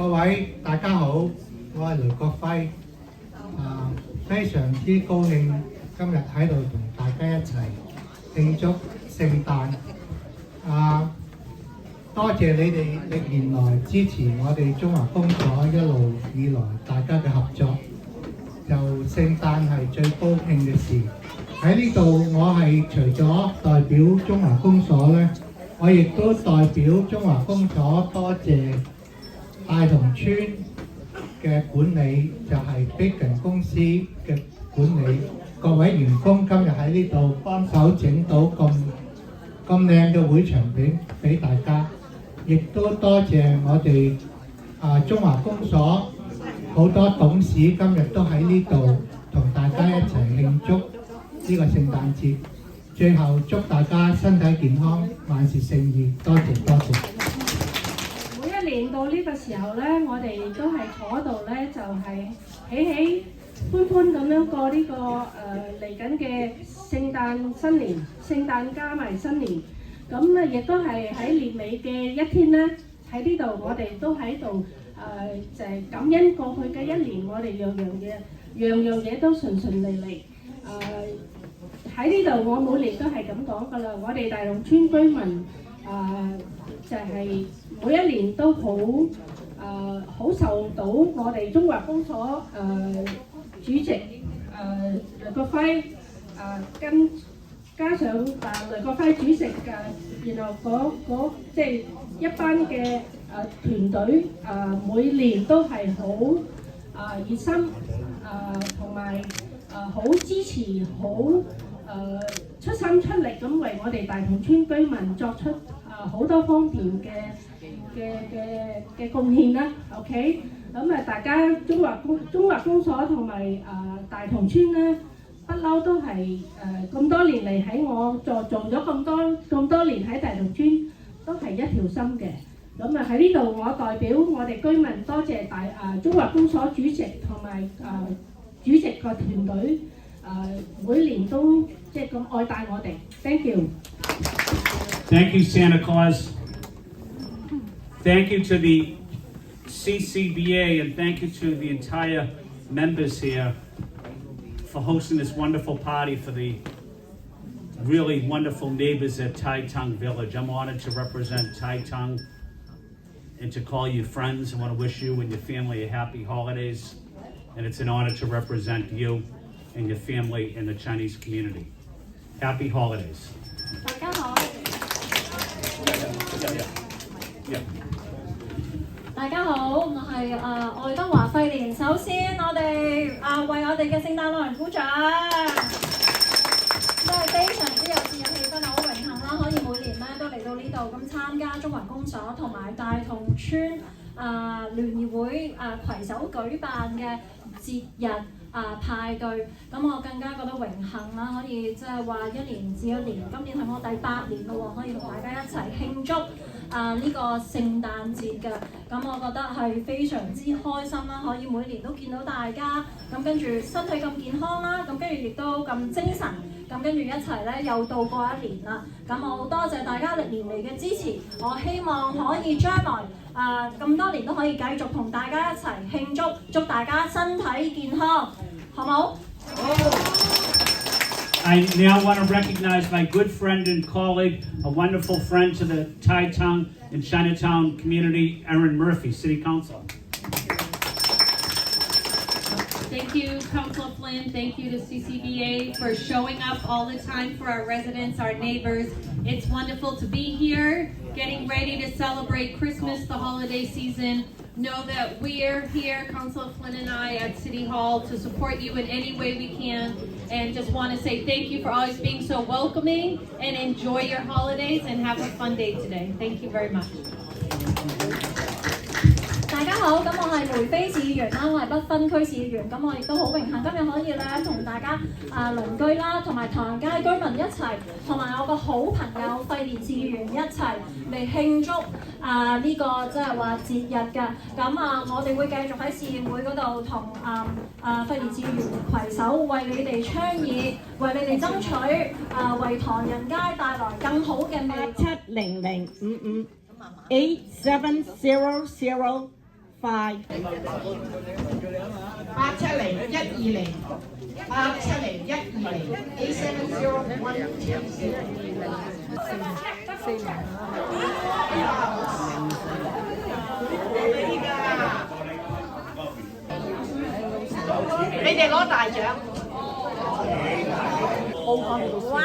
各位大家好，我係雷國輝，非常之高興今日喺度同大家一齊慶祝聖誕。多謝你哋歷年來支持我哋中華公所一路以來大家嘅合作。就聖誕係最高興嘅事。喺呢度我係除咗代表中華公所呢，我亦都代表中華公所多謝大同村嘅管理，就係 Bacon 公司嘅管理，各位員工今日喺呢度幫手整到咁靚嘅會場俾大家，亦都多謝我哋中華公所好多董事今日都喺呢度同大家一齊慶祝呢個聖誕節。最後祝大家身體健康，萬事勝意。多謝多謝。每一年到呢個時候呢，我哋都係坐喺度呢，就係喜歡歡咁樣過呢個嚟緊嘅聖誕新年，聖誕加埋新年。咁咧亦都係喺年尾嘅一天呢，喺呢度我哋都喺度就係感恩過去嘅一年，我哋樣樣嘢都順順利利。喺呢度我每年都係咁講㗎啦，我哋大龍村居民就係每一年都好受到我哋中華公所主席雷國輝跟加上雷國輝主席嘅，然後即係一班嘅團隊每年都係好熱心同埋好支持，好出心出力咁為我哋大同村居民作出好多方面嘅貢獻啦。OK， 咁大家中華公所同埋大同村咧，不嬲都係咁多年嚟喺我做咗咁多年喺大同村，都係一條心嘅。咁喺呢度我代表我哋居民多謝中華公所主席同埋主席個團隊每年都即係咁愛戴我哋。Thank you. Thank you, Santa Claus. Thank you to the CCBA and thank you to the entire members here for hosting this wonderful party for the really wonderful neighbors at Tai Tung Village. I'm honored to represent Tai Tung and to call you friends. I want to wish you and your family a happy holidays. And it's an honor to represent you and your family in the Chinese community. Happy holidays. 大家好。大家好，我係愛德華費蓮。首先，我哋為我哋嘅聖誕老人鼓掌，真係非常之有節日氣氛，好榮幸啦！可以每年咧都嚟到呢度咁參加中華公所同埋大同村聯誼會攜手舉辦嘅節日派對，咁我更加覺得榮幸啦，可以即係話一年至一年，今年係我第8年咯喎，可以同大家一齊慶祝呢個聖誕節嘅，咁我覺得係非常之開心啦，可以每年都見到大家，咁跟住身體咁健康啦，咁跟住亦都咁精神，咁跟住一齊咧又度過一年啦，咁我好多謝大家歷年嚟嘅支持，我希望可以將來咁多年都可以繼續同大家一齊慶祝，祝大家身體健康，好冇？ I now want to recognize my good friend and colleague, a wonderful friend to the Tai Tung and Chinatown community, Erin Murphy, City Councilor. Thank you, Councilor Flynn. Thank you to CCBA for showing up all the time for our residents, our neighbors. It's wonderful to be here, getting ready to celebrate Christmas, the holiday season. Know that we're here, Councilor Flynn and I, at City Hall to support you in any way we can. And just want to say thank you for always being so welcoming and enjoy your holidays and have a fun day today. Thank you very much. 大家好，咁我係梅菲市議員啦，我係不分區市議員，咁我亦都好榮幸今日可以咧同大家鄰居啦，同埋唐人街居民一齊，同埋我個好朋友費蓮市議員一齊嚟慶祝呢個即係話節日嘅。咁我哋會繼續喺市議會嗰度同費蓮市議員攜手為你哋倡議，為你哋爭取為唐人街帶來更好嘅未來。70055 8700快。870-120 870-120 870-120。你哋攞大獎。哇！